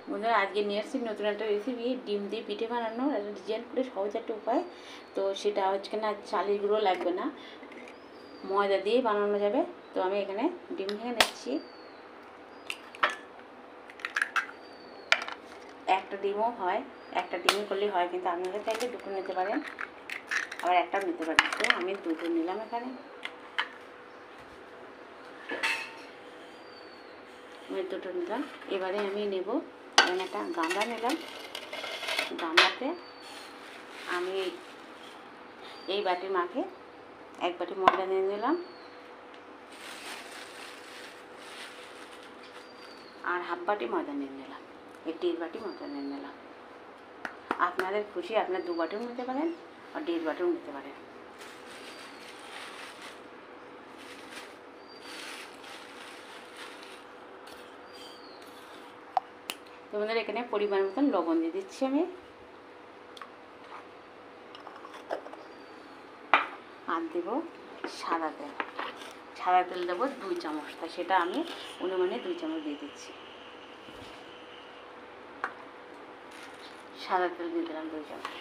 বন্ধুরা আজকে নিয়ে এসেছি নতুন একটা রেসিপি, ডিম দিয়ে পিঠে বানানোর একটা ডিজাইন করে সহজ একটা উপায়। তো সেটা হচ্ছে না, চালের গুঁড়ো লাগবে না, ময়দা দিয়ে বানানো যাবে। তো আমি এখানে ডিম ভেঙে নিচ্ছি। একটা ডিমও হয়, একটা ডিমে করলেই হয়, কিন্তু আপনারা চাইলে দুটো নিতে পারেন, আবার একটাও নিতে পারেন। তো আমি দুটো নিলাম। এখানে আমি দুটো নিলাম। এবারে আমি নেব, এখানে একটা গামলা নিলাম। গামলাতে আমি এই বাটির মাপে এক বাটি ময়দা নিয়ে নিলাম, আর হাফ বাটি ময়দা নিয়ে নিলাম, এই 1.5 বাটি ময়দা নিয়ে নিলাম। আপনাদের খুশি, আপনার 2 বাটিও নিতে পারেন আর 1.5 বাটিও নিতে পারেন। তোমাদের এখানে পরিমাণ মতন লবণ দিয়ে দিচ্ছি আমি, আর দেব সাদা তেল। সাদা তেল দেবো 2 চামচ, তাই সেটা আমি অনুমানে 2 চামচ দিয়ে দিচ্ছি। সাদা তেল দিয়ে দিলাম 2 চামচ।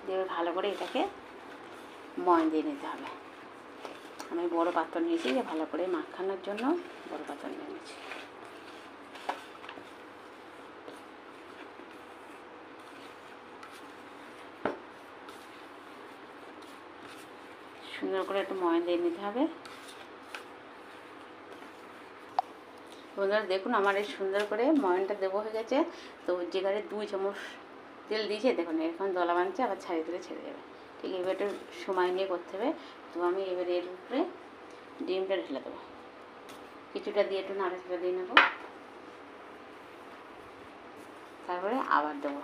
দিয়ে ভালো করে এটাকে ময়ান দিয়ে নিতে হবে। আমি বড় পাত্র নিয়েছি, যে ভালো করে মাখানোর জন্য বড় পাত্র নিয়ে নিয়েছি। সুন্দর করে একটু ময়ান দিয়ে নিতে হবে। বন্ধুরা দেখুন, আমার এই সুন্দর করে ময়ানটা দেবো হয়ে গেছে। তো যেখানে 2 চামচ তেল দিয়েছে, দেখুন এরকম দলা বানছে, আবার ছাড়িয়ে দিলে ছেড়ে যাবে। ঠিক এবার একটু সময় নিয়ে করতে হবে। তো আমি এবার এর উপরে ডিমটা ঢেলে দেবো, কিছুটা দিয়ে একটু নাড়াচাড়া দিয়ে নেবো। তারপরে আবার দেবো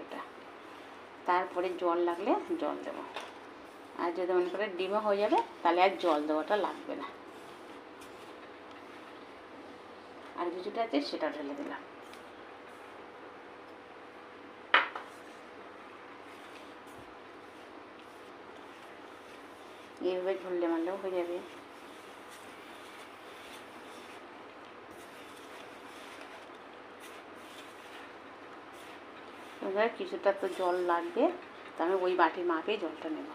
এটা, তারপরে জল লাগলে জল দেবো। আর যদি মনে করে ডিমও হয়ে যাবে, তাহলে আর জল দেওয়াটা লাগবে না। আর কিছুটা আছে, সেটা ঢেলে দিলাম। এইভাবে ঝুললে মারলেও হয়ে যাবে। এবার কিছুটা তো জল লাগবে, তো আমি ওই বাটির মাপেই জলটা নেব।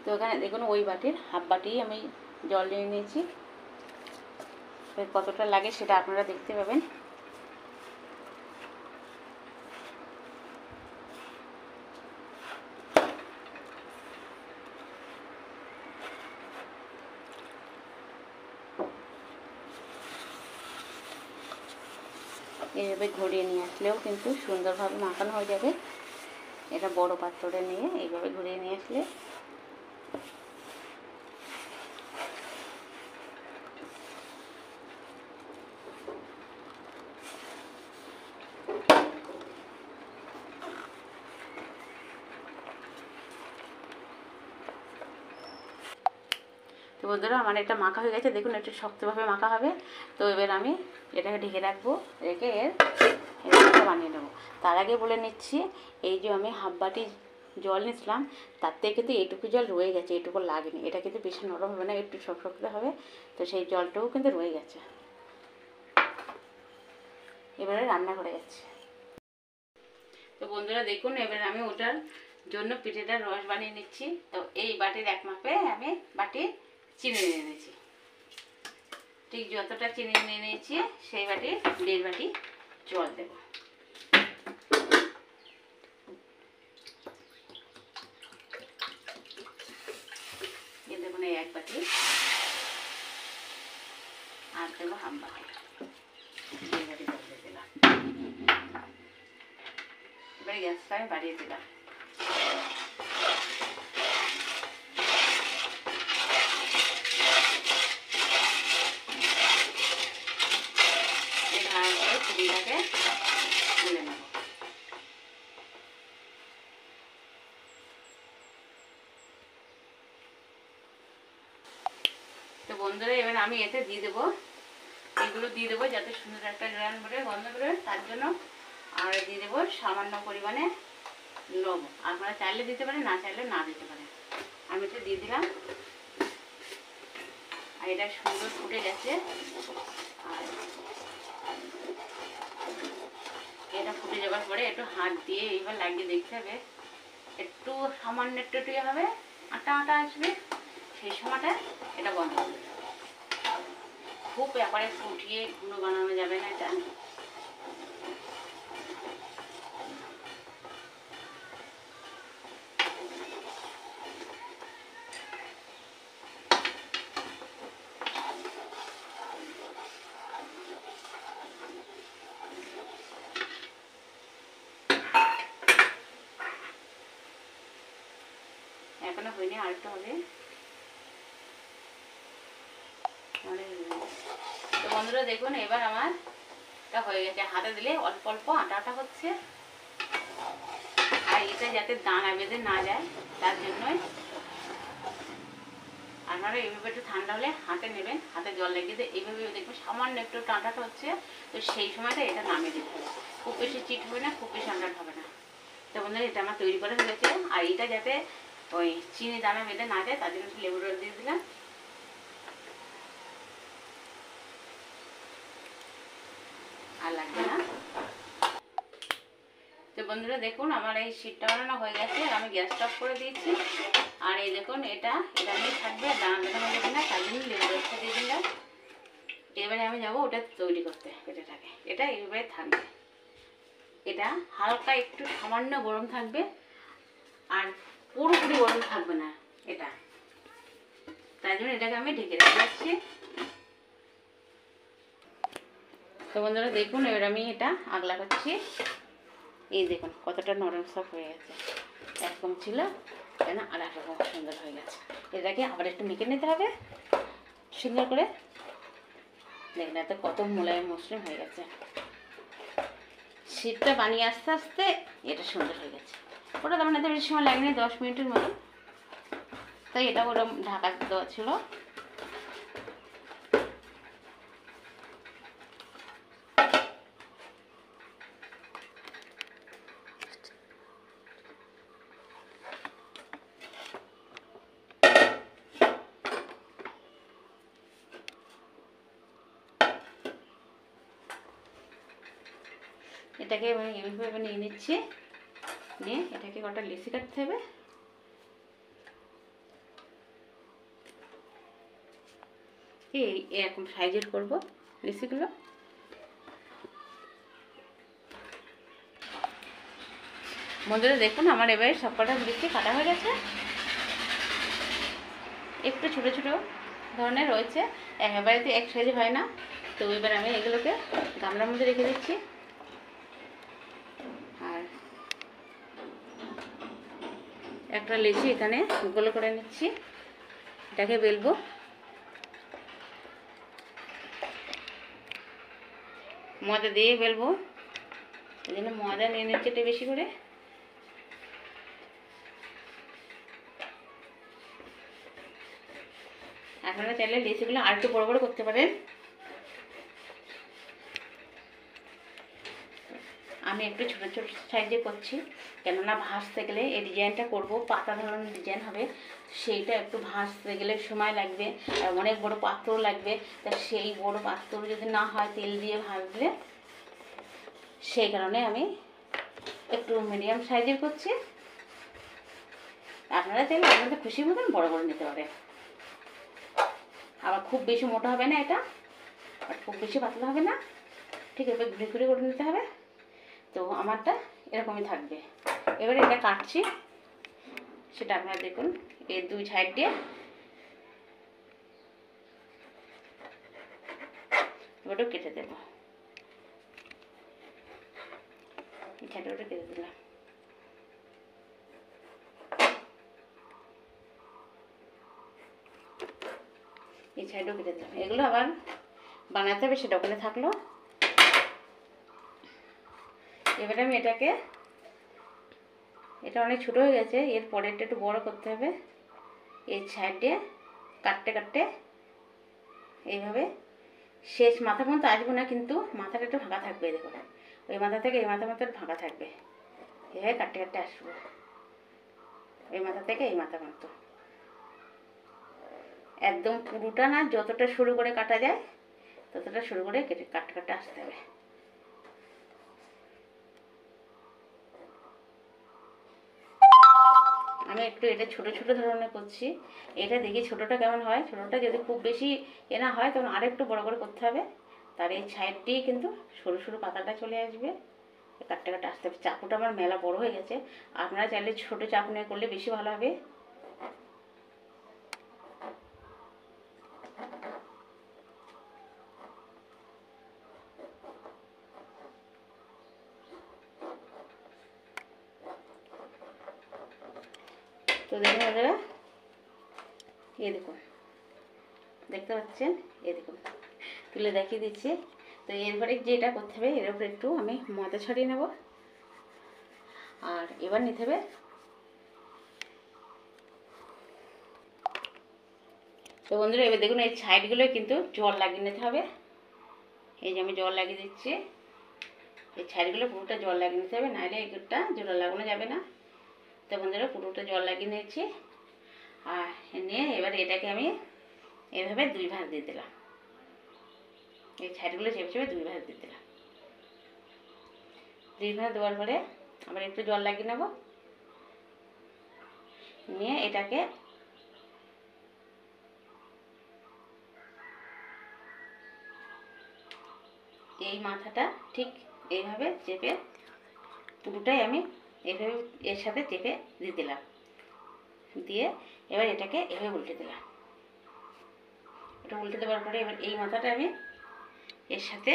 তো এখানে দেখুন, ওই বাটির হাফ বাটি আমি জল নিয়ে নিয়েছি। কতটা লাগে সেটা আপনারা দেখতে পাবেন। এইভাবে ঘুরিয়ে নিয়ে আসলেও কিন্তু সুন্দরভাবে মাখানো হয়ে যাবে। এটা বড় পাত্রে নিয়ে এইভাবে ঘুরিয়ে নিয়ে আসলে তো বন্ধুরা আমার এটা মাখা হয়ে গেছে। দেখুন একটু শক্তভাবে মাখা হবে। তো এবার আমি এটাকে ঢেকে রাখবো, রেখে এর বানিয়ে নেবো। তার আগে বলে নিচ্ছি, এই যে আমি হাফ বাটি জল নিয়েছিলাম, তার থেকে কিন্তু এইটুকু জল রয়ে গেছে, এইটুকু লাগেনি। এটা কিন্তু বেশি নরম হবে না, একটু শক্ত হবে। তো সেই জলটাও কিন্তু রয়ে গেছে। এবারে রান্না করে যাচ্ছে। তো বন্ধুরা দেখুন, এবারে আমি ওটার জন্য পিঠেটার রস বানিয়ে নিচ্ছি। তো এই বাটির এক মাপে আমি চিনি নিয়ে নিয়েছি। ঠিক যতটা চিনি নিয়ে নিয়েছি, সেই বাটির 1.5 বাটি জল দেব। এই দেখুন, এই 1 বাটি, আর দেবো হাফ বাটি। 1.5 বাটি জল দিয়ে দিলাম। এবারে গ্যাসটা আমি বাড়িয়ে দিলাম। চিনিটাকে তুলে নেব। তো বন্ধুরা এবার আমি এতে দিয়ে দেবো, এগুলো দিয়ে দেবো যাতে সুন্দর একটা গ্রান বেরোয়, গন্ধ বেরোয়, তার জন্য। আর দিয়ে দেবো সামান্য পরিমাণে লবণ। আপনারা চাইলে দিতে পারেন, না চাইলে না দিতে পারেন। আমি এটা দিয়ে দিলাম। আর এটা সুন্দর ফুটে গেছে। আর দেওয়ার পরে একটু হাত দিয়ে এইবার লাগিয়ে দেখতে হবে, একটু সামান্য একটু একটু হবে, আটা আটা আসবে, সেই সময়টা এটা বন্ধ করবে। খুব ব্যাপারে ফুটিয়ে ঘন বানানো যাবে না এটা। এখনো হয়নি, আরেকটু হবে। তো বন্ধুরা দেখুন, এবার আমার এটা হয়ে গেছে। হাতে দিলে অল্প অল্প আটা আটা হচ্ছে, আর এটা যাতে দানা বেঁধে না যায় তার জন্যই আপনারা এইভাবে একটু ঠান্ডা হলে হাতে নেবেন, হাতে জল লেগে দিয়ে এইভাবে দেখবেন সামান্য একটু টাটাটা হচ্ছে। তো সেই সময়টা এটা নামিয়ে দিতে হবে। খুব বেশি চিট হবে না, খুব বেশি আন্ডার হবে না। তো বন্ধুরা এটা আমার তৈরি করা হয়ে গেছে। আর এটা যাতে ওই চিনি দানা বেঁধে না যায় তার জন্য একটু লেবু রস দিয়ে দিলাম। আর লাগবে না। তো বন্ধুরা দেখুন, আমার এই শীতটা বানানো হয়ে গেছে। আমি গ্যাসটা অফ করে দিয়েছি। আর এই দেখুন, এটা নিয়ে থাকবে, দানা দানা হয়ে যাবে না, তার জন্য লেবু রসটা দিয়ে দিলাম। এবারে আমি যাবো ওটা তৈরি করতে। এটাটাকে এটা এইভাবে থাকবে, এটা হালকা একটু সামান্য গরম থাকবে, আর পুরোপুরি গরম থাকবে না এটা। তাই জন্য এটাকে আমি ঢেকে রেখে দিচ্ছি। তো বন্ধুরা দেখুন, এবার আমি এটা আগলা করছি। এই দেখুন কতটা নরম সফট হয়ে গেছে। এরকম ছিল কেন, আর একরকম সুন্দর হয়ে গেছে। এটাকে আবার একটু মেখে নিতে হবে সুন্দর করে। দেখুন এত কত মোলায়েম মসৃণ হয়ে গেছে। শীতটা বানিয়ে আস্তে আস্তে এটা সুন্দর হয়ে গেছে। ওটা তেমন এত বেশি সময় লাগেনি, 10 মিনিটের মতো। তাই এটা ওরকম ঢাকা দেওয়া ছিল। এটাকে আমি এইভাবে নিয়ে নিচ্ছি, নিয়ে এটাকে কটা লেচি কাটতে হবে। এই এরকম সাইজের করবো লেচিগুলো। বন্ধুরা দেখুন, আমার এবারে সব কটা লেচি কাটা হয়ে গেছে। একটু ছোটো ছোটো ধরনের রয়েছে, একেবারে তো এক সাইজে হয় না। তো এবার আমি এগুলোকে গামলার মধ্যে রেখে দিচ্ছি। আর একটা লেচি এখানে গোল করে নিচ্ছি, এটাকে বেলবো। ময়দা দিয়ে বেলবো, এই জন্য ময়দা নিয়ে নিচ্ছি একটু বেশি করে। আপনারা চাইলে লেচিগুলো আর একটু বড় বড় করতে পারেন। আমি একটু ছোটো ছোটো সাইজে করছি, কেননা ভাজতে গেলে এই ডিজাইনটা করব, পাতা ধরনের ডিজাইন হবে। সেইটা একটু ভাজতে গেলে সময় লাগবে, আর অনেক বড় পাত্র লাগবে। তা সেই বড় পাত্র যদি না হয় তেল দিয়ে ভাজলে, সেই কারণে আমি একটু মিডিয়াম সাইজের করছি। আপনারা চাইলে আপনাদের খুশি মতন বড় বড় নিতে পারেন। আবার খুব বেশি মোটা হবে না এটা, আর খুব বেশি পাতলা হবে না, ঠিক এবার ঘুরে ঘুরে করে নিতে হবে। তো আমারটা এরকমই থাকবে। এবারে এটা কাটছি, সেটা আপনারা দেখুন। এই দুই সাইড দিয়ে এবারও কেটে দেব। এই সাইডে ওটা কেটে দিলাম। এই সাইডও কেটে দিলাম। এগুলো আবার বানাতে হবে, সেটা ওখানে থাকলো। এবারে আমি এটাকে, এটা অনেক ছোটো হয়ে গেছে, এর পরেরটা একটু বড় করতে হবে। এই সাইড দিয়ে কাটতে কাটতে এইভাবে শেষ মাথা পর্যন্ত আসবো না, কিন্তু মাথাটা একটু ফাঁকা থাকবে। দেখুন ওই মাথা থেকে এই মাথা মতো ফাঁকা থাকবে। এভাবে কাটতে কাটতে আসবো এই মাথা থেকে এই মাথা পর্যন্ত। একদম পুরোটা না, যতটা সরু করে কাটা যায় ততটা সরু করে কেটে কাটতে কাটতে আসতে হবে। আমি একটু এটা ছোট ছোট ধরনের করছি। এটা দেখি ছোটোটা কেমন হয়। ছোটোটা যদি খুব বেশি না হয় তখন আরেকটু বড় করে করতে হবে। তার এই সাইডটি কিন্তু সরু সরু পাতাটা চলে আসবে। কাটতে কাটতে আসতে হবে। চাকুটা আমার মেলা বড় হয়ে গেছে, আপনারা চাইলে ছোটো চাকু নিয়ে করলে বেশি ভালো হবে। তো দেখুন বন্ধুরা, এই দেখুন, দেখতে পাচ্ছেন, এই দেখুন তুলে দেখিয়ে দিচ্ছি। তো এরপরে যেটা করতে হবে, এর উপরে একটু আমি ময়দা ছড়িয়ে নেব। আর এবার নিতে হবে তো বন্ধুরা, এবার দেখুন এই সাইডগুলোয় কিন্তু জল লাগিয়ে নিতে হবে। এই যে আমি জল লাগিয়ে দিচ্ছি, এই সাইডগুলো পুরোটা জল লাগিয়ে নিতে হবে, নাহলে এগুলোটা জল লাগানো যাবে না। তো বন্ধুরা পুরোটা জল লাগিয়ে নিয়েছি। আর নিয়ে এবার এটাকে আমি এভাবে 2 ভাঁজ দিয়ে দিলাম। এই সাইডগুলো চেপে চেপে 2 ভাঁজ দিয়ে দিলাম। 2 ভাঁজ দেওয়ার পরে আবার একটু জল লাগিয়ে নেব। নিয়ে এটাকে এই মাথাটা ঠিক এইভাবে চেপে পুরোটাই আমি এইভাবে এর সাথে চেপে দিয়ে দিলাম। দিয়ে এবার এটাকে এভাবে উল্টে দিলাম। এটা উল্টে দেওয়ার পরে এবার এই মাথাটা আমি এর সাথে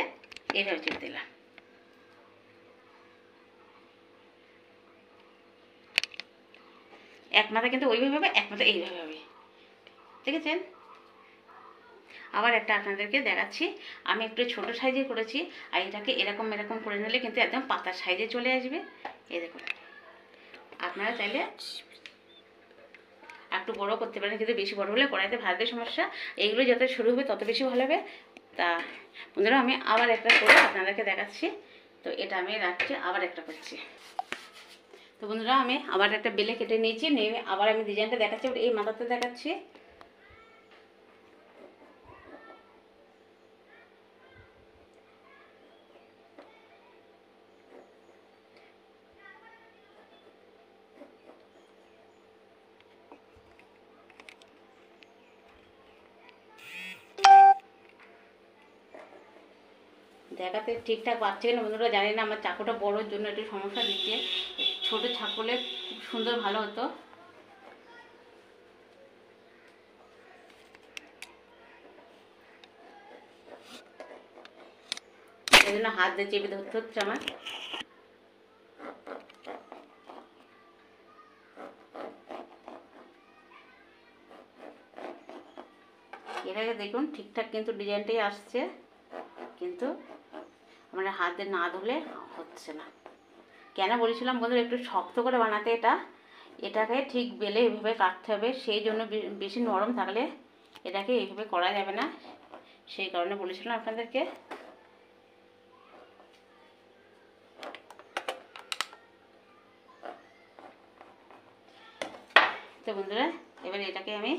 এভাবে চেপে দিলাম। এক মাথা কিন্তু ওইভাবে হবে, এক মাথা এইভাবে হবে, দেখেছেন? আবার একটা আপনাদেরকে দেখাচ্ছি। আমি একটু ছোট সাইজে করেছি, আর এটাকে এরকম এরকম করে নিলে কিন্তু একদম পাতার সাইজে চলে আসবে। এই দেখুন, আপনারা চাইলে একটু বড় করতে পারেন, কিন্তু বেশি বড় হলে কড়াইতে ভাজতে সমস্যা। এইগুলো যত শুরু হবে তত বেশি ভালো হবে। তা বন্ধুরা, আমি আবার একটা করে আপনাদেরকে দেখাচ্ছি। তো এটা আমি রাখছি, আবার একটা করছি। তো বন্ধুরা, আমি আবার একটা বেলে কেটে নিয়েছি, নিয়ে আবার আমি ডিজাইনটা দেখাচ্ছি। এই মাথাতে দেখাচ্ছি। দেখাতে ঠিকঠাক পাচ্ছে কিনা বন্ধুরা জানি না, আমার চাকুটা বড়োর জন্য একটু সমস্যা দিচ্ছে। ছোটো চাকু হলে খুব সুন্দর ভালো হতো। এই জন্য হাত দিয়ে চেপে ধরতে হচ্ছে আমার। এর আগে দেখুন ঠিকঠাক কিন্তু ডিজাইনটাই আসছে, কিন্তু আমরা হাত দিয়ে না ধরলে হচ্ছে না। কেন বলেছিলাম বন্ধুরা একটু শক্ত করে বানাতে, এটাকে ঠিক বেলে এইভাবে কাটতে হবে। সেই জন্য বেশি নরম থাকলে এটাকে এইভাবে করা যাবে না, সেই কারণে বলেছিলাম আপনাদেরকে। তো বন্ধুরা, এবার এটাকে আমি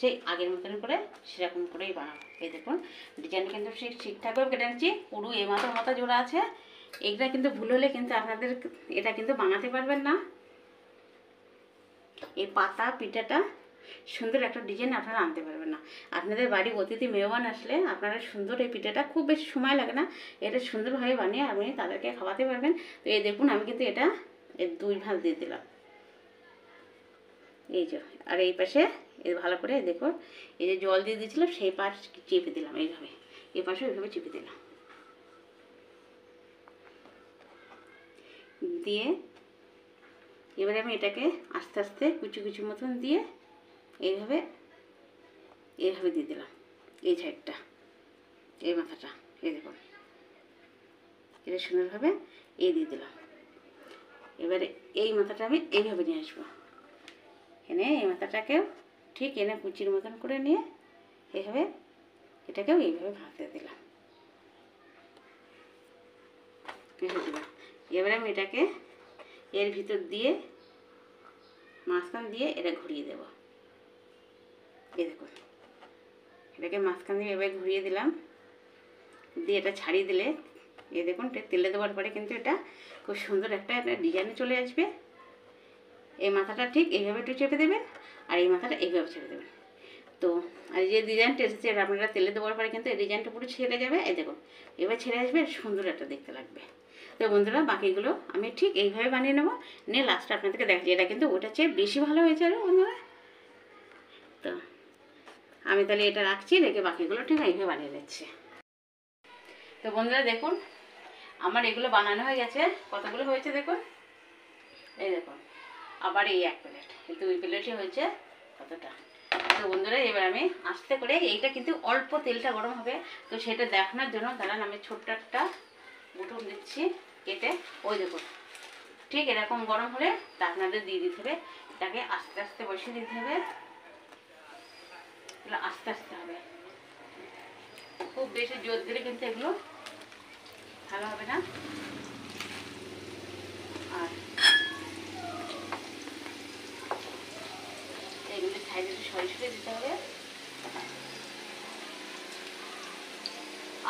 সেই আগের মতন করে সেরকম করেই বানাবো। এই দেখুন ডিজাইন কিন্তু ঠিকঠাকভাবে কেটে নিচ্ছি। পুরো এই মাথা জোড়া আছে, এইটা কিন্তু ভুল হলে কিন্তু আপনাদের এটা কিন্তু বানাতে পারবেন না। এই পাতা পিঠাটা সুন্দর একটা ডিজাইন আপনারা আনতে পারবেন না। আপনাদের বাড়ি অতিথি মেহমান আসলে আপনারা সুন্দর এই পিঠাটা, খুব বেশি সময় লাগে না, এটা সুন্দরভাবে বানিয়ে আপনি তাদেরকে খাওয়াতে পারবেন। তো এই দেখুন আমি কিন্তু এটা 2 ভাঁজ দিয়ে দিলাম। এই যে, আর এই পাশে এই ভালো করে দেখুন, এই যে জল দিয়ে দিয়েছিলাম সেই পাশ চেপে দিলাম এইভাবে, এই পাশে এইভাবে চেপে দিলাম। দিয়ে এবারে আমি এটাকে আস্তে আস্তে কুচি কুচি মতন দিয়ে এইভাবে দিয়ে দিলাম। এই সাইডটা, এই মাথাটা, এই দেখুন এটা সুন্দরভাবে দিয়ে দিলাম। এবারে এই মাথাটা আমি এইভাবে নিয়ে আসবো, এনে এই মাথাটাকেও ঠিক এনে কুচির মতন করে নিয়ে এইভাবে এটাকেও এইভাবে ভাজতে দিলাম। এবারে আমি এটাকে এর ভিতর দিয়ে মাঝখান দিয়ে এটা ঘুরিয়ে দেব। এই দেখুন এটাকে মাঝখান দিয়ে এবার ঘুরিয়ে দিলাম, দিয়ে এটা ছাড়িয়ে দিলে এই দেখুন তেলে দেওয়ার পরে কিন্তু এটা খুব সুন্দর একটা ডিজাইনে চলে আসবে। এই মাথাটা ঠিক এইভাবে একটু চেপে দেবেন, আর এই মাথাটা এইভাবে ছেড়ে দেবেন। তো আর যে ডিজাইনটা এসেছে আপনারা তেলে দেওয়ার পরে কিন্তু এই ডিজাইনটা পুরো ছেড়ে যাবে। এই দেখুন এবার ছেড়ে আসবে, সুন্দর একটা দেখতে লাগবে। তো বন্ধুরা বাকিগুলো আমি ঠিক এইভাবে বানিয়ে নেবো, নিয়ে লাস্টে আপনাদেরকে দেখাচ্ছি। এটা কিন্তু ওটার চেয়ে বেশি ভালো হয়েছে আর বন্ধুরা। তো আমি তাহলে এটা রাখছি, রেখে বাকিগুলো ঠিক এইভাবে বানিয়ে নিচ্ছি। তো বন্ধুরা দেখুন আমার এগুলো বানানো হয়ে গেছে। কতগুলো হয়েছে দেখুন, এই দেখুন আবার এই 1 প্লেট, এই 2 প্লেটই হয়েছে কতটা। তো বন্ধুরা এবার আমি আস্তে করে, এইটা কিন্তু অল্প তেলটা গরম হবে, তো সেটা দেখানোর জন্য দাঁড়ান আমি ছোট্ট একটা বুটুন দিচ্ছি কেটে। ওই দেখুন ঠিক এরকম গরম হলে তা আপনাদের দিয়ে দিতে হবে। এটাকে আস্তে আস্তে বসিয়ে দিতে হবে, আস্তে আস্তে হবে, খুব বেশি জোর দিলে কিন্তু এগুলো ভালো হবে না। আর এগুলি সাইডে একটু সরিয়ে দিতে হবে।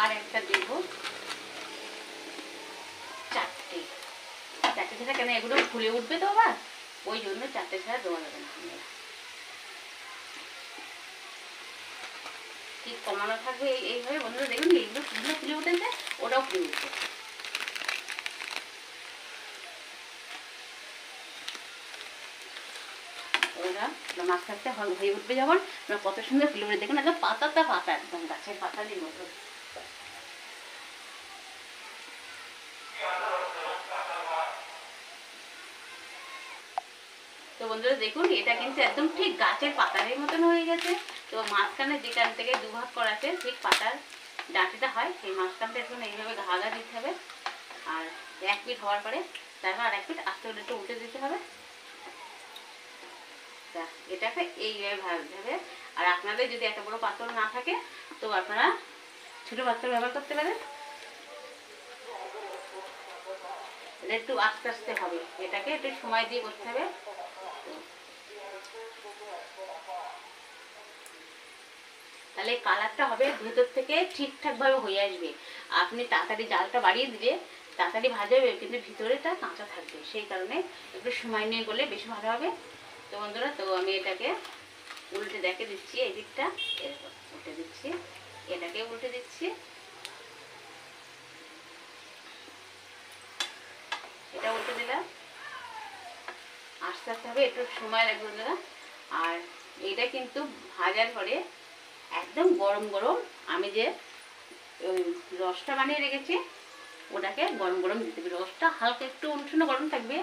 আর একটা দেব 4টে ছাড়া, কেন এগুলো ফুলে উঠবে তো আবার, ওই জন্য 4টে ছাড়া দেওয়া যাবে না। ঠিক কমানো থাকবে এইভাবে বন্ধুরা। দেখুন এইগুলো ফুলে ফুলে উঠেছে, ওটাও ফুলে উঠবে। ওরা মাছ থাকতে হয়ে উঠবে যখন, কত সুন্দর ফুলে উঠে। দেখুন একদম পাতাটা পাতা, একদম গাছের পাতারই মতো। তো বন্ধুরা দেখুন এটা কিন্তু একদম ঠিক গাছের পাতারই মতন হয়ে গেছে। তো মাঝখানে যেখান থেকে দুভাগ করা আছে ঠিক পাতার ডাঁটিটা হয়, সেই মাঝখানটা একটু এইভাবে ঘা দিতে হবে। আর 1 পিঠ হওয়ার পরে তারপর আর 1 পিঠ আস্তে করে একটু উল্টে দিতে হবে। এটাকে এইভাবে ভাজতে হবে। আর আপনাদের যদি এত বড় পাত্র না থাকে তো আপনারা ছোট পাত্র ব্যবহার করতে পারেন। এটা একটু আস্তে আস্তে হবে, এটাকে একটু সময় দিয়ে করতে হবে। তাহলে কালারটা হবে ভেতর থেকে ঠিকঠাক ভাবে হয়ে আসবে। আপনি তাড়াতাড়ি জালটা বাড়িয়ে দিলে তাড়াতাড়ি ভাজা হবে, কিন্তু ভিতরেটা কাঁচা থাকবে, সেই কারণে একটু সময় নিয়ে করলে বেশি ভালো হবে। তো বন্ধুরা তো আমি এটাকে উল্টে দেখে দিচ্ছি, এই দিকটা এরকম উল্টে দিচ্ছি, এটাকে উল্টে দিচ্ছি, এটা উল্টে দিলাম। আস্তে আস্তে হবে, একটু সময় লাগবে বন্ধুরা। আর এটা কিন্তু ভাজার পরে একদম গরম গরম আমি যে রসটা বানিয়ে রেখেছি ওটাকে গরম গরম দিতে হবে। রসটা হালকা একটু উষ্ণ গরম থাকবে,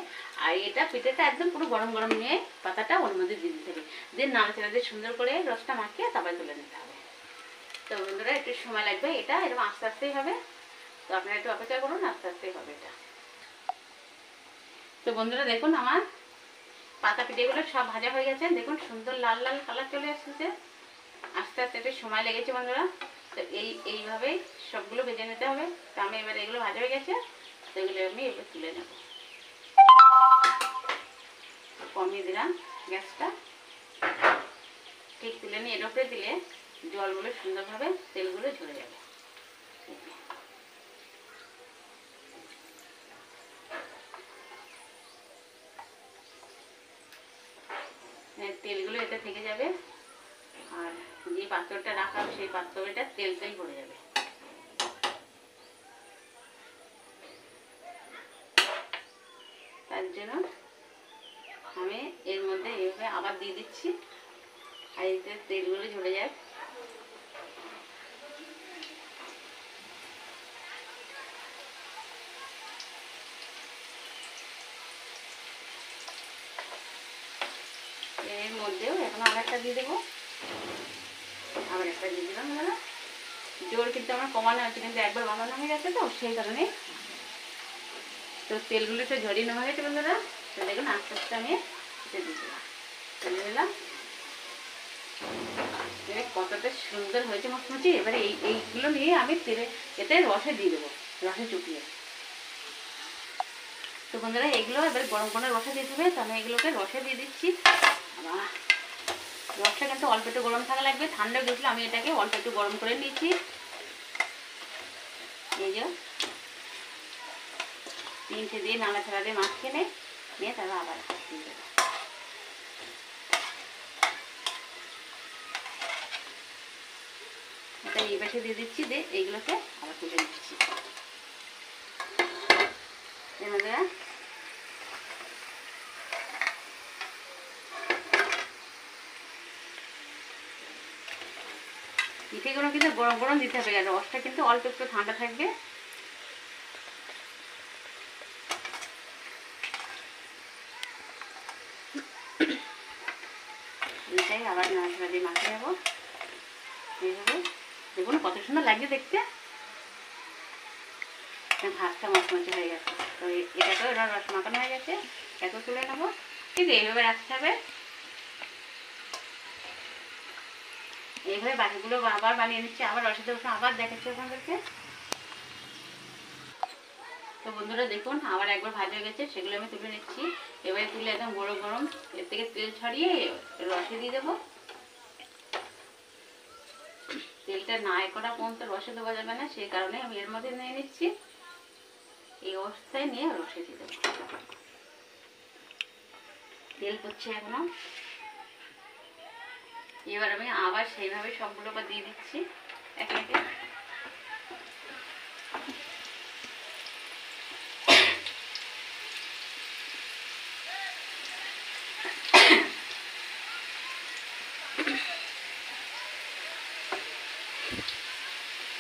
আর এটা পিঠেটা একদম পুরো গরম গরম নিয়ে পাতাটা ওর মধ্যে দিয়ে দিতে হবে। দিয়ে নাড়াচাড়া দিয়ে সুন্দর করে রসটা মাখিয়ে তারপরে তুলে নিতে হবে। তো বন্ধুরা একটু সময় লাগবে, এটা এরকম আস্তে আস্তেই হবে। তো আপনারা একটু অপেক্ষা করুন, আস্তে আস্তেই হবে এটা। তো বন্ধুরা দেখুন আমার পাতা পিঠেগুলো সব ভাজা হয়ে গেছে, দেখুন সুন্দর লাল লাল কালার চলে আসছে। আস্তে আস্তে একটু সময় লেগেছে বন্ধুরা। তো এইভাবেই সবগুলো ভেজে নিতে হবে। তো আমি এবার এগুলো ভাজা হয়ে গেছে, তো এগুলো আমি এবার তুলে নেব। কমিয়ে দিলাম গ্যাসটা, ঠিক তুলে নিয়ে এর উপরে দিলে জলগুলো সুন্দরভাবে তেলগুলো ঝরে যাবে। তেলগুলো এতে থেকে যাবে, আর যে পাত্রটা রাখা হবে সেই পাত্রটা তেলটাই ভরে যাবে। তার জন্য আমি এর মধ্যে এইভাবে আবার দিয়ে দিচ্ছি, আর এতে তেলগুলো ঝরে যায়। এর মধ্যেও এখন আর একটা দিয়ে দেবো, আবার একটা দিয়ে দিলাম। দাদা জোর কিন্তু আমার কমানো আছে, কিন্তু একবার বানানো হয়ে গেছে তো সেই কারণে। তো তেলগুলো একটু ঝরিয়ে নেওয়া হয়েছে বন্ধুরা। তো দেখুন আস্তে আস্তে আমি দিয়ে দিলাম, তুলে দিলাম। কতটা সুন্দর হয়েছে মচমচি। এবারে এইগুলো নিয়ে আমি তেলে এতে রসে দিয়ে দেবো, রসে চুপিয়ে। তো বন্ধুরা এগুলো এবার গরম গরম রসে দিয়ে দেবে। তো আমি এগুলোকে রসে দিয়ে দিচ্ছি। রসটা কিন্তু অল্প একটু গরম থাকা লাগবে, ঠান্ডা গেছিলো আমি এটাকে অল্প একটু গরম করে নিয়েছি। এই যে 3টে দিয়ে নাড়াচাড়া দিয়ে মাখিয়ে নিয়ে তারপর আবার দিয়ে দেবো। এই পাশে দিয়ে দিচ্ছি, দিয়ে এইগুলোকে আবার তুলে দিচ্ছি। এভাবে পিঠেগুলো কিন্তু গরম গরম দিতে হবে, আর রসটা কিন্তু অল্প একটু ঠান্ডা থাকবে। এইটাই আবার নাড়াচাড়া দিয়ে মাখিয়ে নেবো। এইভাবে দেখুন কত সুন্দর লাগছে দেখতে, ভাতটা মচমচে হয়ে গেছে। তো এটাকেও রস মাখানো হয়ে গেছে, এত তুলে নেবো। কিন্তু এইভাবে রাখতে হবে। এইভাবে বাকিগুলো আবার বানিয়ে নিচ্ছি, আবার রসের দেবো, আবার দেখাচ্ছি আপনাদেরকে। তো বন্ধুরা দেখুন আবার একবার ভাজা হয়ে গেছে, সেগুলো আমি তুলে নিচ্ছি। এবারে তুলে একদম গরম গরম এর থেকে তেল ছড়িয়ে রসে দিয়ে দেবো। তেলটা না করা পর্যন্ত রসে দেওয়া যাবে না, সেই কারণে আমি এর মধ্যে নিয়ে নিচ্ছি। এই অবস্থায় নিয়ে রসে দিয়ে দেবো। তেল করছে এখনো। এবার আমি আবার সেইভাবে সবগুলো দিয়ে দিচ্ছি একে একে।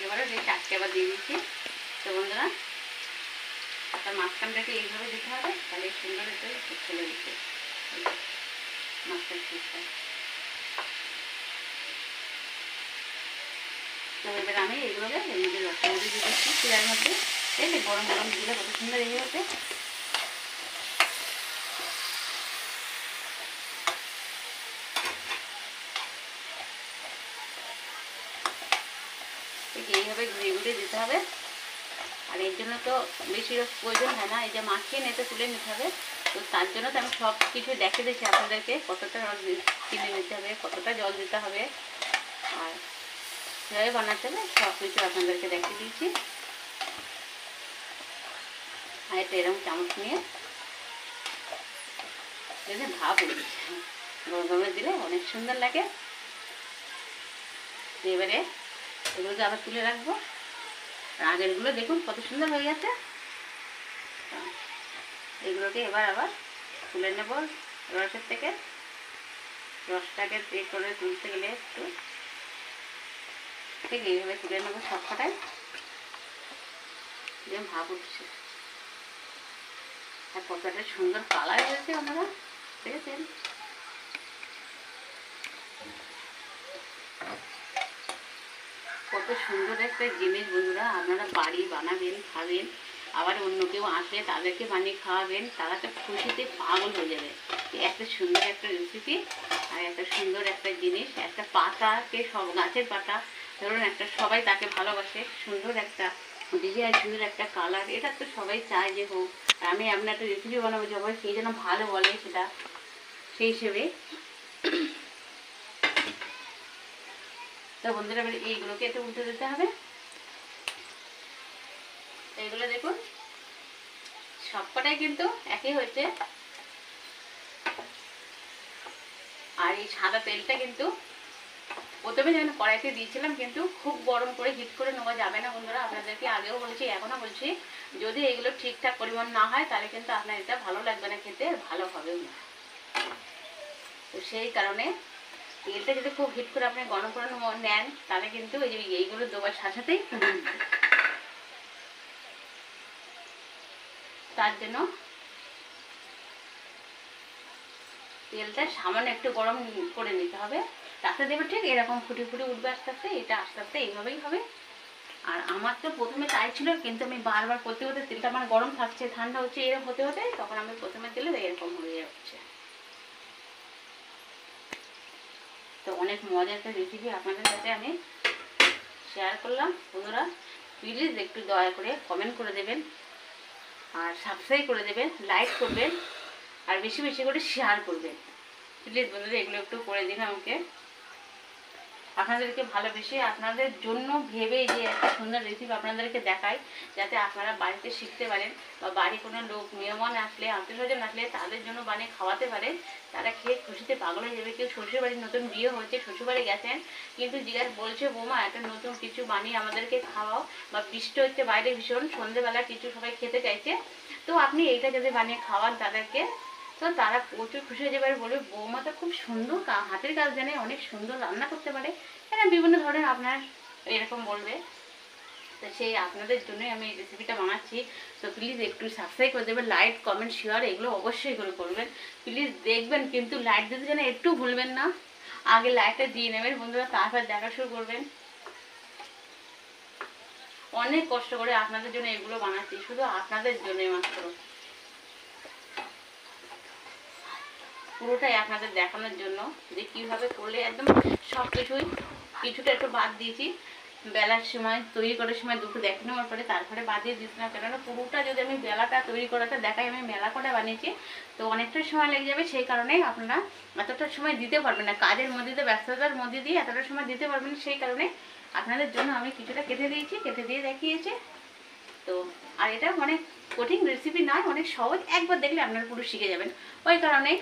এবারে সেই চারটে আবার দিয়ে দিচ্ছি। তো বন্ধুরা আপনার মাঝখানটাকে এইভাবে দিতে হবে, তাহলে সুন্দর একটু ছেলে দিচ্ছে মাঝখান পিসটা। তো এবার আমি এইগুলোকে এর মধ্যে রসের মধ্যে দিয়ে দিচ্ছি, শিরার মধ্যে। এই গরম গরম দিলে কত সুন্দর এই হচ্ছে। এইভাবে ঘুরিয়ে ঘুরিয়ে দিতে হবে। আর এর জন্য তো বেশি রস প্রয়োজন হয় না, এই যে মাখিয়ে নিতে তুলে নিতে হবে। তো তার জন্য তো আমি সব কিছু দেখে দিচ্ছি আপনাদেরকে, কতটা রস কিনে নিতে হবে, কতটা জল দিতে হবে, আর কীভাবে বানাতে হবে সব কিছু আপনাদেরকে দেখে দিয়েছি। আর এটা এরকম চামচ নিয়ে ভাব উঠছে, গরম গরমে দিলে অনেক সুন্দর লাগে। এবারে এগুলোকে আবার তুলে রাখবো। আর আগেরগুলো দেখুন কত সুন্দর হয়ে গেছে। এগুলোকে এবার আবার তুলে নেব রসের থেকে। রসটাকে পেট করে তুলতে গেলে একটু ঠিক এইভাবে তুলে নেবো সবকটাই। যেমন ভাব উঠছে, আর কতটা সুন্দর কালার হয়েছে আপনারা দেখেছেন। কত সুন্দর একটা জিনিস বন্ধুরা, আপনারা বাড়ি বানাবেন, খাবেন, আবার অন্য কেউ আসলে তাদেরকে বানিয়ে খাওয়াবেন, তারা তো খুশিতে পাগল হয়ে যাবে। একটা সুন্দর একটা রেসিপি, আর একটা সুন্দর একটা জিনিস, একটা পাতাকে, সব গাছের পাতা ধরুন একটা, সবাই তাকে ভালোবাসে, সুন্দর একটা ডিজাইন, সুন্দর একটা কালার, এটা তো সবাই চায় যে হোক। আর আমি আপনার একটা রেসিপি বানাবো, সবাই সেই জন্য ভালো বলে, সেটা সেই হিসেবে। তো বন্ধুরা এবার এইগুলোকে একটু উল্টে দিতে হবে। এইগুলো দেখুন সবকটাই কিন্তু একই হয়েছে। আর এই সাদা তেলটা কিন্তু প্রথমে যেন কড়াইতে দিয়েছিলাম, কিন্তু খুব গরম করে হিট করে নেওয়া যাবে না বন্ধুরা। আপনাদেরকে আগেও বলেছি, এখনও বলছি, যদি এগুলো ঠিকঠাক পরিমাণ না হয় তাহলে কিন্তু আপনার এটা ভালো লাগবে না খেতে, ভালো হবেও না। তো সেই কারণে তেলটা যদি খুব হিট করে আপনি গরম করে নেন, তাহলে কিন্তু এই যে এইগুলো দেওয়ার সাথে সাথেই তার জন্য তেলটা সামান্য একটু গরম করে নিতে হবে। তাতে দেবে ঠিক এরকম ফুটে ফুটে উঠবে আস্তে আস্তে, এটা আস্তে আস্তে এইভাবেই হবে। আর আমার তো প্রথমে তাই ছিল, কিন্তু আমি বারবার করতে করতে তেলটা আমার গরম থাকছে, ঠান্ডা হচ্ছে, এরকম হতে হতে তখন আমি প্রথমে দিলে এরকম হয়ে যাচ্ছে। তো অনেক মজার একটা রেসিপি আপনাদের সাথে আমি শেয়ার করলাম বন্ধুরা। প্লিজ একটু দয়া করে কমেন্ট করে দেবেন, আর সাবস্ক্রাইব করে দেবেন, লাইক করবেন, আর বেশি বেশি করে শেয়ার করবেন প্লিজ বন্ধুরা। এগুলো একটু করে দিন আমাকে। আপনাদেরকে ভালোবেসে আপনাদের জন্য ভেবে যে একটা সুন্দর রেসিপি আপনাদেরকে দেখাই, যাতে আপনারা বাড়িতে শিখতে পারেন বা বাড়ি কোনো লোক মেহমান আসলে, আত্মীয়স্বজন আসলে তাদের জন্য বানিয়ে খাওয়াতে পারেন। তারা খেয়ে খুশিতে পাগল হয়ে যাবে। কেউ শ্বশুরবাড়ির নতুন বিয়ে হচ্ছে, শ্বশুরবাড়ি গেছেন, কিন্তু জিজ্ঞাসা বলছে বৌমা একটা নতুন কিছু বানিয়ে আমাদেরকে খাওয়াও, বা বৃষ্টি হচ্ছে বাইরে ভীষণ, সন্ধ্যেবেলা কিছু সবাই খেতে চাইছে, তো আপনি এইটা যদি বানিয়ে খাওয়ান তাদেরকে, তো তারা প্রচুর খুশি হয়ে যাবে আর বলবে বৌমা তো খুব সুন্দর হাতের কাজ জানে, অনেক সুন্দর রান্না করতে পারে, হ্যাঁ বিভিন্ন ধরনের আপনার এরকম বলবে। তো সেই আপনাদের জন্যই আমি এই রেসিপিটা বানাচ্ছি। তো প্লিজ একটু সাবস্ক্রাইব করে দেবেন, লাইক কমেন্ট শেয়ার এগুলো অবশ্যই করে করবেন। প্লিজ দেখবেন, কিন্তু লাইক দিতে যেন একটু ভুলবেন না, আগে লাইকটা দিয়ে নেবেন বন্ধুরা, তারপর দেখা শুরু করবেন। অনেক কষ্ট করে আপনাদের জন্য এগুলো বানাচ্ছি, শুধু আপনাদের জন্যই মাত্র, পুরোটাই আপনাদের দেখানোর জন্য যে কীভাবে করলে একদম সব কিছুই, কিছুটা একটু বাদ দিয়েছি বেলার সময় তৈরি করার সময় দুটো দেখে নেওয়ার পরে তারপরে বাদ দিয়ে দিয়েছিলাম, কেননা পুরোটা যদি আমি বেলাটা তৈরি করাটা দেখাই, আমি মেলা কটা বানিয়েছি তো অনেকটা সময় লেগে যাবে, সেই কারণে আপনারা এতটা সময় দিতে পারবেন না, কাজের মধ্যে দিয়ে ব্যস্ততার মধ্যে দিয়ে এতটা সময় দিতে পারবেন, সেই কারণে আপনাদের জন্য আমি কিছুটা কেটে দিয়েছি, কেটে দিয়ে দেখিয়েছি। তো আর এটা অনেক কঠিন রেসিপি নয়, অনেক সহজ, একবার দেখলে আপনারা পুরো শিখে যাবেন, ওই কারণে।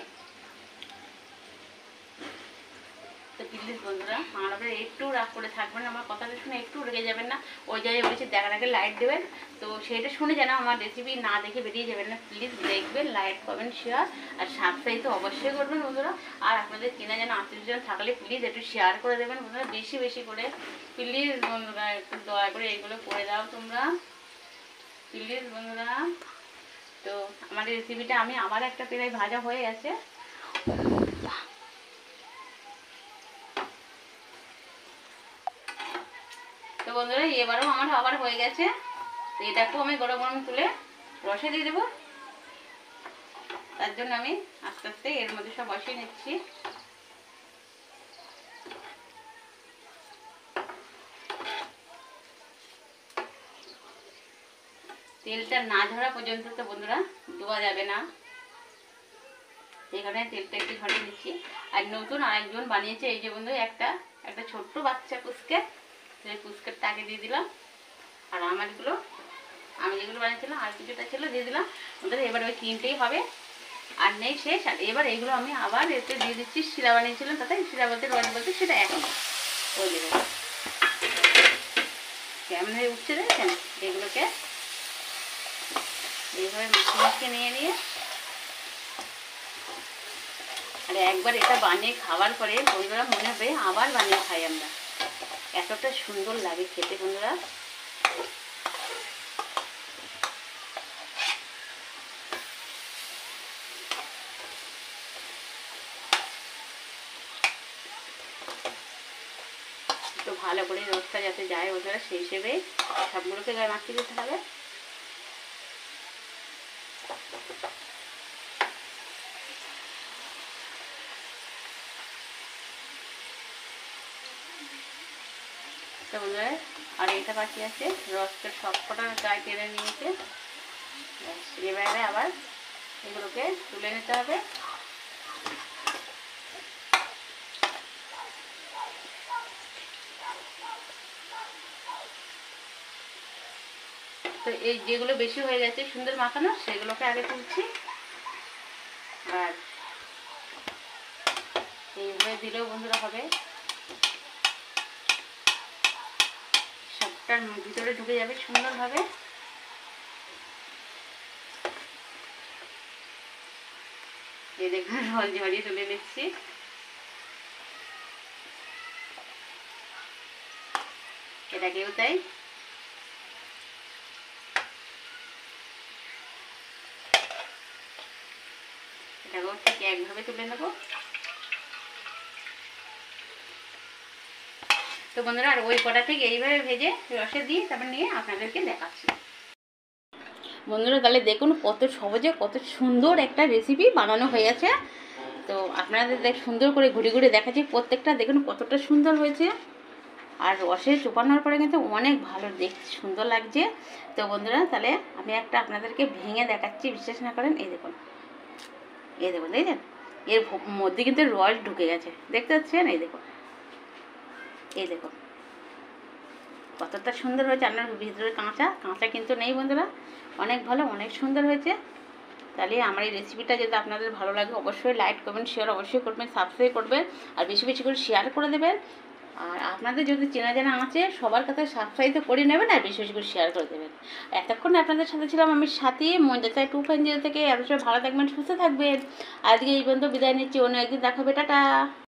তো প্লিজ বন্ধুরা আমার আপনারা একটু রাগ করে থাকবেন, আমার কথাটা শুনে একটু রেগে যাবেন না, ওই জায়গায় বলেছি দেখার আগে লাইট দেবেন, তো সেটা শুনে যেন আমার রেসিপি না দেখে বেরিয়ে যাবেন না, প্লিজ দেখবেন, লাইক কমেন্ট শেয়ার আর সাবস্ক্রাইব তো অবশ্যই করবেন বন্ধুরা। আর আপনাদের চেনা যেন আত্মীয়স্বজন থাকলে প্লিজ একটু শেয়ার করে দেবেন বন্ধুরা, বেশি বেশি করে প্লিজ বন্ধুরা, একটু দয়া করে এইগুলো করে দাও তোমরা প্লিজ বন্ধুরা। তো আমার রেসিপিটা আমি আবার একটা প্রায় ভাজা হয়ে গেছে। তো বন্ধুরা এবারও আমার আবার হয়ে গেছে, তো এটাকেও আমি গরম গরম তুলে রসে দিয়ে দেবো, তার জন্য আমি আস্তে আস্তে এর মধ্যে সব বসিয়ে নিচ্ছি। তেলটা না ধরা পর্যন্ত তো বন্ধুরা দেওয়া যাবে না, এখানে তেলটা একটু ঝরিয়ে নিচ্ছি। আর নতুন আরেকজন বানিয়েছে, এই যে বন্ধু একটা একটা ছোট্ট বাচ্চা পুচকে, সেই পুচকেরটা আগে দিয়ে দিলাম, আর আমারগুলো আমি যেগুলো বানিয়েছিলাম আর কিছুটা ছিল দিয়ে দিলাম বন্ধুরা। এবার ওই তিনটেই হবে আর নেই শেষ। আর এবার এইগুলো আমি আবার এতে দিয়ে দিচ্ছি, শিরা বানিয়েছিলাম, তাতে শিরা বলতে রস বলতে সেটা এখন ওই দেবো, কেমন হয়ে উঠছে দেখেন। এগুলোকে এইভাবে মাখিয়ে নিয়ে নিয়ে, আর একবার এটা বানিয়ে খাওয়ার পরে বন্ধুরা মনে হবে আবার বানিয়ে খাই আমরা, এতটা সুন্দর লাগে খেতে বন্ধুরা। তো ভালো করে রসটা যাতে যায় বন্ধুরা, সেই হিসেবে সবগুলোকে গায়ে মাখিয়ে দিতে হবে। তো বন্ধুরা আর এটা বাকি আছে, রসটা সবকটা গায়ে টেনে নিয়েছে, এবারে আবার এগুলোকে তুলে নিতে হবে। তো এই যেগুলো বেশি হয়ে গেছে সুন্দর মাখানো, সেগুলোকে আগে তুলছি, আর এইভাবে দিলেও বন্ধুরা হবে, সবটার ভিতরে ঢুকে যাবে সুন্দরভাবে। এই দেখুন রস ঝরিয়ে তুলে নিচ্ছি। এটাকেও তাই, এটাকেও ঠিক একভাবে তুলে নেব। তো বন্ধুরা আর ওই কটা ঠিক এইভাবে ভেজে রসে দিয়ে তারপর নিয়ে আপনাদেরকে দেখাচ্ছি বন্ধুরা। তাহলে দেখুন কত সহজে কত সুন্দর একটা রেসিপি বানানো হয়ে গেছে। তো আপনাদের সুন্দর করে ঘুরে ঘুরে দেখাচ্ছি, প্রত্যেকটা দেখুন কতটা সুন্দর হয়েছে, আর রসে চোপানোর পরে কিন্তু অনেক ভালো দেখতে সুন্দর লাগছে। তো বন্ধুরা তাহলে আমি একটা আপনাদেরকে ভেঙে দেখাচ্ছি, বিশ্বাস না করেন, এই দেখুন, এই দেখুন দেখছেন এর মধ্যে কিন্তু রস ঢুকে গেছে, দেখতে পাচ্ছেন, এই দেখুন এই দেখুন কতটা সুন্দর হয়েছে। আপনার ভিতরে কাঁচা কাঁচা কিন্তু নেই বন্ধুরা, অনেক ভালো, অনেক সুন্দর হয়েছে। তাহলে আমার এই রেসিপিটা যদি আপনাদের ভালো লাগে অবশ্যই লাইক কমেন্ট শেয়ার অবশ্যই করবেন, সাবস্ক্রাইব করবেন আর বেশি বেশি করে শেয়ার করে দেবেন। আর আপনাদের যদি চেনা জানা আছে সবার কাছে সাবস্ক্রাইব তো করে নেবেন আর বেশি বেশি করে শেয়ার করে দেবেন। এতক্ষণ আপনাদের সাথে ছিলাম আমি সাথী মঞ্জা চাই 250 থেকে। এত ভালো থাকবেন, সুস্থ থাকবেন। আজকে এই পর্যন্ত বিদায় নিচ্ছি, অন্য একদিন দেখা হবে, টাটা।